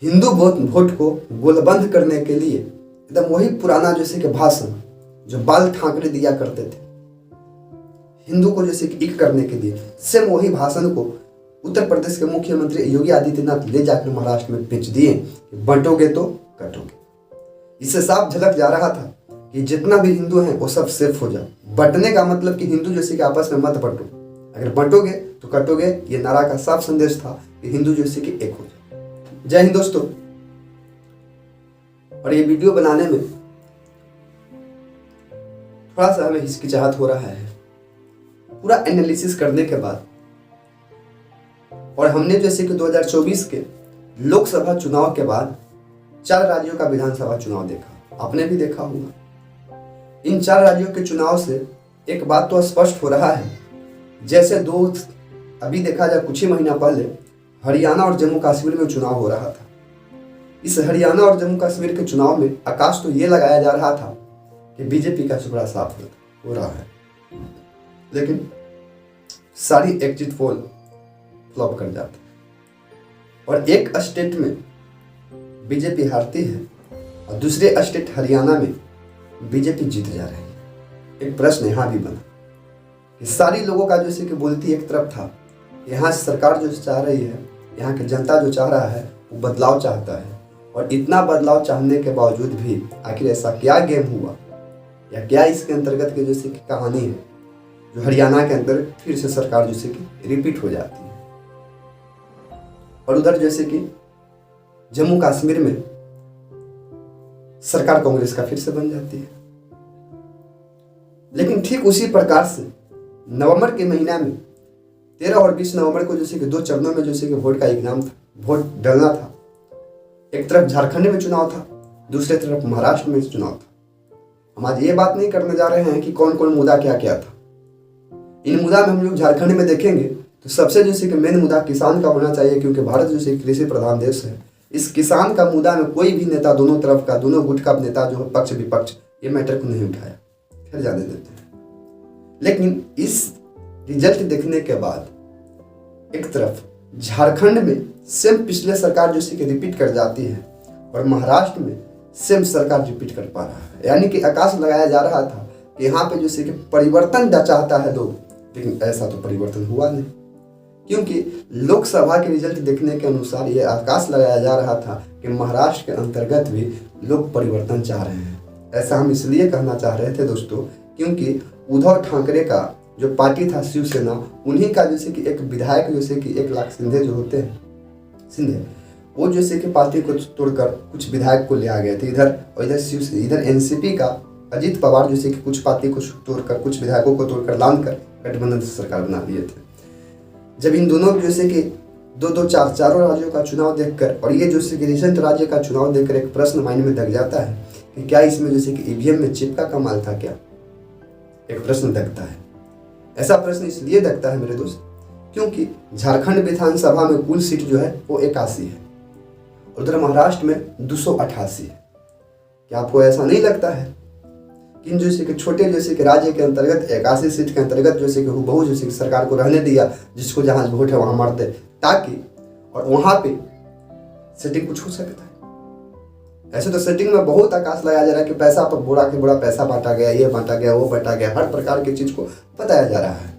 Hindu vote को गोलबंद करने के लिए एकदम वही पुराना जैसे कि भाषण जो बाल ठाकरे दिया करते थे हिंदू को जैसे कि एक करने के लिए, सेम वही भाषण को उत्तर प्रदेश के मुख्यमंत्री योगी आदित्यनाथ ले जाकर महाराष्ट्र में बेच दिए कि बंटोगे तो कटोगे। इससे साफ झलक जा रहा था कि जितना भी हिंदू हैं वो सब सेफ हो जाए। बंटने का मतलब कि हिंदू जैसे कि आपस में मत बंटो, अगर बंटोगे तो कटोगे। ये नारा का साफ संदेश था कि हिंदू जैसे कि एक हो जाए। जय हिंद दोस्तों। और ये वीडियो बनाने में थोड़ा सा हमें हिचकिचाहट हो रहा है पूरा एनालिसिस करने के बाद। और हमने जैसे कि 2024 के लोकसभा चुनाव के बाद 4 राज्यों का विधानसभा चुनाव देखा, आपने भी देखा होगा। इन 4 राज्यों के चुनाव से एक बात तो स्पष्ट हो रहा है, जैसे अभी देखा जाए कुछ ही महीना पहले हरियाणा और जम्मू कश्मीर में चुनाव हो रहा था। इस हरियाणा और जम्मू कश्मीर के चुनाव में आकाश तो ये लगाया जा रहा था कि बीजेपी का सुपड़ा साफ हो रहा है, लेकिन सारी एग्जिट पोल फ्लॉप कर जाती है और एक स्टेट में बीजेपी हारती है और दूसरे स्टेट हरियाणा में बीजेपी जीत जा रही है। एक प्रश्न यहाँ भी बना कि सारी लोगों का जैसे कि बोलती एक तरफ था, यहाँ सरकार जो चाह रही है, यहाँ की जनता जो चाह रहा है वो बदलाव चाहता है। और इतना बदलाव चाहने के बावजूद भी आखिर ऐसा क्या गेम हुआ या क्या इसके अंतर्गत की जैसे कि कहानी है जो हरियाणा के अंदर फिर से सरकार जैसे कि रिपीट हो जाती है। और उधर जैसे कि जम्मू कश्मीर में सरकार कांग्रेस का फिर से बन जाती है। लेकिन ठीक उसी प्रकार से नवंबर के महीना में 13 और 20 नवंबर को जैसे कि 2 चरणों में जैसे कि वोट का एग्जाम था, वोट डालना था। एक तरफ झारखंड में चुनाव था, दूसरे तरफ महाराष्ट्र में चुनाव था। हम आज ये बात नहीं करने जा रहे हैं कि कौन कौन मुद्दा क्या क्या था। इन मुद्दा में हम लोग झारखंड में देखेंगे तो सबसे जैसे कि मेन मुद्दा किसान का होना चाहिए, क्योंकि भारत जैसे कृषि प्रधान देश है। इस किसान का मुद्दा में कोई भी नेता, दोनों तरफ का, दोनों गुट का नेता जो पक्ष विपक्ष, ये मैटर को नहीं उठाया, फिर जाने देते हैं। लेकिन इस रिजल्ट देखने के बाद एक तरफ झारखंड में सेम पिछले सरकार जैसे कि रिपीट कर जाती है और महाराष्ट्र में सेम सरकार रिपीट कर पा रहा है। यानी कि आकाश लगाया जा रहा था कि यहाँ पे जैसे कि परिवर्तन चाहता है लोग, लेकिन ऐसा तो परिवर्तन हुआ नहीं, क्योंकि लोकसभा के रिजल्ट देखने के अनुसार ये आकाश लगाया जा रहा था कि महाराष्ट्र के अंतर्गत भी लोग परिवर्तन चाह रहे हैं। ऐसा हम इसलिए कहना चाह रहे थे दोस्तों, क्योंकि उद्धव ठाकरे का जो पार्टी था शिवसेना, उन्हीं का जैसे कि एक विधायक जैसे कि 1 लाख सिंधे जो होते हैं सिंधे, वो जैसे कि पार्टी को तोड़कर कुछ विधायक को ले आ गए थे इधर, और इधर एनसीपी का अजीत पवार जैसे कि कुछ पार्टी को तोड़कर, कुछ विधायकों को तोड़कर लानकर गठबंधन से सरकार बना दिए थे। जब इन दोनों जैसे कि 2-2, 4 चारों राज्यों का चुनाव देखकर और ये जैसे कि रिसेंट राज्य का चुनाव देखकर एक प्रश्न माइंड में दग जाता है कि क्या इसमें जैसे कि ईवीएम में चिप का कमाल था क्या, एक प्रश्न दगता है। ऐसा प्रश्न इसलिए दगता है मेरे दोस्त, क्योंकि झारखंड विधानसभा में कुल सीट जो है वो 81 है, उधर महाराष्ट्र में 288 है। क्या आपको ऐसा नहीं लगता है कि जैसे कि छोटे जैसे कि राज्य के अंतर्गत 81 सीट के अंतर्गत जैसे कि बहु जैसे कि सरकार को रहने दिया, जिसको जहां वोट है वहां मार दे, ताकि और वहां पे सेटिंग कुछ हो सकता है। ऐसे तो सेटिंग में बहुत आकाश लगाया जा रहा है कि पैसा पर बोरा के बोरा पैसा बांटा गया, ये बांटा गया, वो बांटा गया, हर प्रकार की चीज को बताया जा रहा है।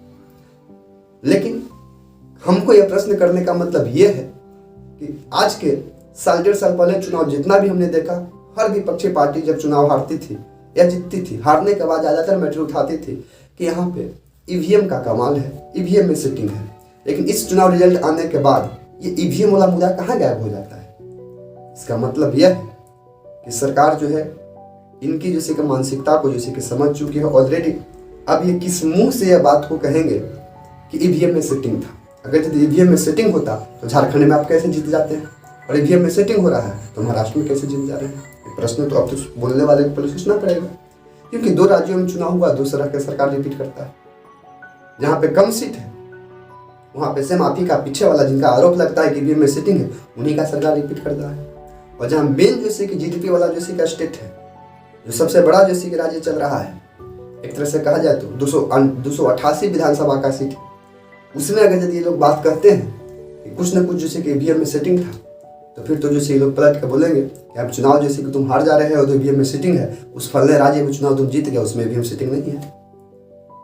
लेकिन हमको यह प्रश्न करने का मतलब यह है कि आज के 1.5 साल पहले चुनाव जितना भी हमने देखा, हर विपक्षी पार्टी जब चुनाव हारती थी या जीतती थी, हारने के बाद ज्यादातर मैटर उठाती थी कि यहाँ पे ईवीएम का कमाल है, ईवीएम में सेटिंग है। लेकिन इस चुनाव रिजल्ट आने के बाद ये ईवीएम वाला मुद्दा कहाँ गायब हो जाता है। इसका मतलब यह है कि सरकार जो है इनकी जैसे कि मानसिकता को जैसे कि समझ चुकी है ऑलरेडी। अब ये किस मुंह से यह बात को कहेंगे कि ईवीएम में सेटिंग था। अगर यदि ईवीएम में सेटिंग होता तो झारखंड में आप कैसे जीत जाते हैं, और ईवीएम में सेटिंग हो रहा है तो महाराष्ट्र में कैसे जीत जा रहे हैं। प्रश्न तो अब तो बोलने वाले को पहले सोचना पड़ेगा, क्योंकि 2 राज्यों में चुनाव हुआ, 2 तरह के सरकार रिपीट करता है। जहाँ पे कम सीट है वहाँ पे से माफी का पीछे वाला जिनका आरोप लगता है कि ईवीएम में सेटिंग है, उन्हीं का सरकार रिपीट करता है। और जहाँ मेन जैसे कि जीडीपी वाला जैसे का स्टेट है, जो सबसे बड़ा जैसे कि राज्य चल रहा है, एक तरह से कहा जाए तो 288 विधानसभा का सीट, उसमें अगर यदि ये लोग बात करते हैं कि कुछ न कुछ जैसे कि ईवीएम में सेटिंग था, तो फिर तो जैसे लोग पलट के बोलेंगे कि अब चुनाव जैसे कि तुम हार जा रहे हो तो ईवीएम में सीटिंग है, उस फलने राज्य में चुनाव तुम जीत गए उसमें ईवीएम सीटिंग नहीं है।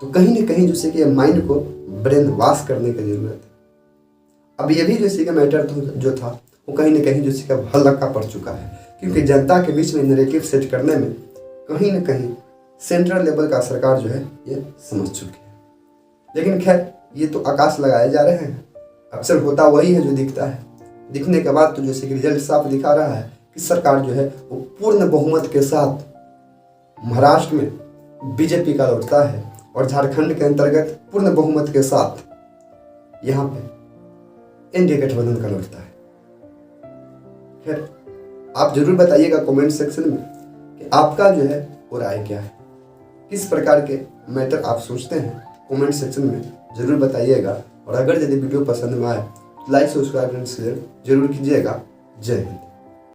तो कहीं ना कहीं जैसे कि माइंड को ब्रेन वॉश करने की जरूरत है। अब ये भी जैसे कि मैटर जो था वो कहीं ना कहीं जैसे कि हल्का पड़ चुका है, क्योंकि जनता के बीच में नैरेटिव सेट करने में कहीं ना कहीं सेंट्रल लेवल का सरकार जो है ये समझ चुकी है। लेकिन खैर ये तो आकाश लगाए जा रहे हैं, अक्सर होता वही है जो दिखता है। दिखने के बाद तो जैसे कि रिजल्ट साफ दिखा रहा है कि सरकार जो है वो पूर्ण बहुमत के साथ महाराष्ट्र में बीजेपी का लौटता है और झारखंड के अंतर्गत पूर्ण बहुमत के साथ यहाँ पे एनडीए गठबंधन का लौटता है। खैर आप जरूर बताइएगा कमेंट सेक्शन में कि आपका जो है वो राय क्या है, किस प्रकार के मैटर आप सोचते हैं, कमेंट सेक्शन में जरूर बताइएगा। और अगर यदि वीडियो पसंद में आए तो लाइक सब्सक्राइब एंड शेयर जरूर कीजिएगा। जय हिंद।